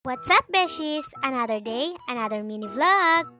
What's up, beshies? Another day, another mini vlog.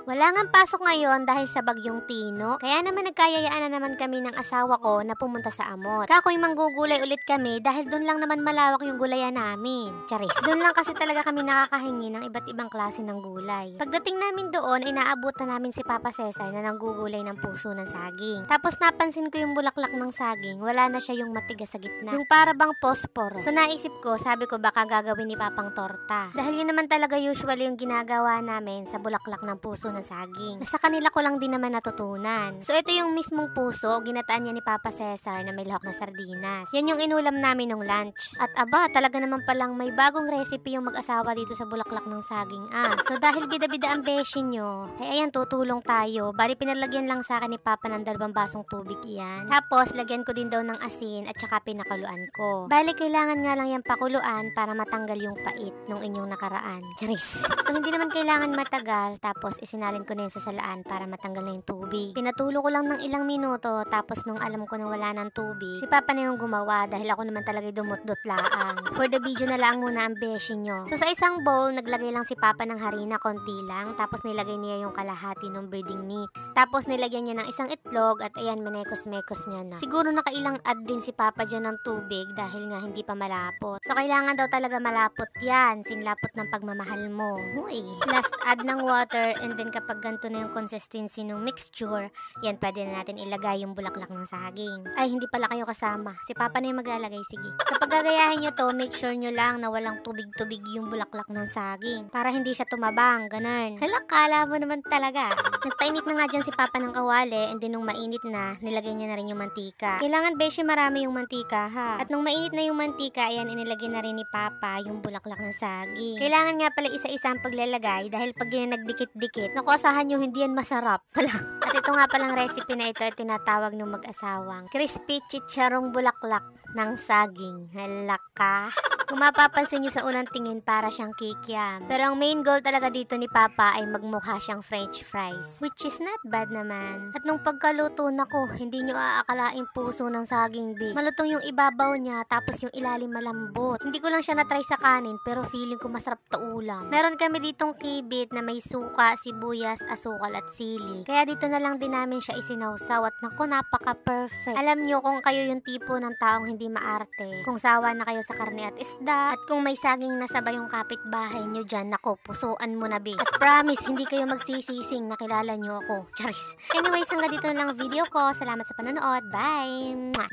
Wala ngang pasok ngayon dahil sa bagyong Tino, kaya naman nagkayayaan na naman kami ng asawa ko na pumunta sa Amot. Kakoy manggugulay ulit kami dahil doon lang naman malawak yung gulayan namin. Charis. Doon lang kasi talaga kami nakakahingi ng iba't ibang klase ng gulay. Pagdating namin doon, inaabot na namin si Papa Cesar na nanggugulay ng puso ng saging. Tapos napansin ko yung bulaklak ng saging, wala na siya yung matigas sa gitna. Yung para bang posporo. So naisip ko, sabi ko baka gagawin ni Papang torta. Dahil yun naman talaga usually yung ginagawa namin sa bulaklak ng puso ng saging. Sa kanila ko lang din naman natutunan. So ito yung mismong puso, ginataan niya ni Papa Cesar na may lahok na sardinas. Yan yung inulam namin nung lunch. At aba, talaga naman palang may bagong recipe yung mag-asawa dito sa bulaklak ng saging. So dahil bida-bida ang beshi nyo, ay ayan, tutulong tayo. Bali pinalagyan lang sa akin ni Papa ng 2 basong tubig yan. Tapos lagyan ko din daw ng asin at saka pinakuluan ko. Bali kailangan nga lang yung pakuluan para matanggal yung pait nung inyong nakaraan. Charis. So hindi naman kailangan matagal, tapos isinalin ko na yung sasalaan para matanggal na yung tubig. Pinatulo ko lang ng ilang minuto, tapos nung alam ko na wala ng tubig, si Papa na yung gumawa dahil ako naman talaga dumot-dot laang. For the video na lang muna ang beshi nyo. So sa isang bowl, naglagay lang si Papa ng harina, konti lang, tapos nilagay niya yung kalahati ng breading mix. Tapos nilagyan niya ng isang itlog at ayan, menekos-mekos niya na. Siguro nakailang add din si Papa dyan ng tubig dahil nga hindi pa malapot. So kailangan daw talaga malapot yan, sinlapot ng pagmamahal mo. Huy. Last add ng water, and then kapag ganito na yung consistency ng mixture, yan pwede na natin ilagay yung bulaklak ng saging. Ay, hindi pala kayo kasama. Si Papa na yung maglalagay, sige. Kapag gagayahin nyo to, make sure nyo lang na walang tubig-tubig yung bulaklak ng saging. Para hindi siya tumabang, ganun. Hala, kala mo naman talaga. Nagpainit na nga dyan si Papa ng kawali, and then nung mainit na, nilagay niya na rin yung mantika. Kailangan beshi marami yung mantika, ha? At nung mainit na yung mantika, ayan, inilagay na rin ni Papa yung bulaklak ng saging. Kailangan nga pala isa-isa ang paglalagay dahil pag yan nagdikit-dikit, naku, asahan nyo hindi yan masarap. At ito nga palang recipe na ito ay tinatawag ng mag-asawang crispy chicharong bulaklak ng saging. Halaka. Kung mapapansin nyo sa unang tingin, para siyang kikiam. Pero ang main goal talaga dito ni Papa ay magmukha siyang french fries. Which is not bad naman. At nung pagkaluto, nako, hindi nyo aakalaing puso ng saging big. Malutong yung ibabaw niya, tapos yung ilalim malambot. Hindi ko lang siya na-try sa kanin, pero feeling ko masarap to ulam. Meron kami ditong kibit na may suka, sibuyas, asukal at sili. Kaya dito na lang din namin siya isinawsaw at nako, napaka-perfect. Alam nyo, kung kayo yung tipo ng taong hindi maarte, kung sawa na kayo sa karne at isda, at kung may saging na sabay yung kapitbahay nyo dyan, nako, pusuan mo na be. At promise, hindi kayo magsisising nakilala nyo ako. Charis. Anyways, hanggang dito na lang ang video ko. Salamat sa panonood. Bye! Mwah!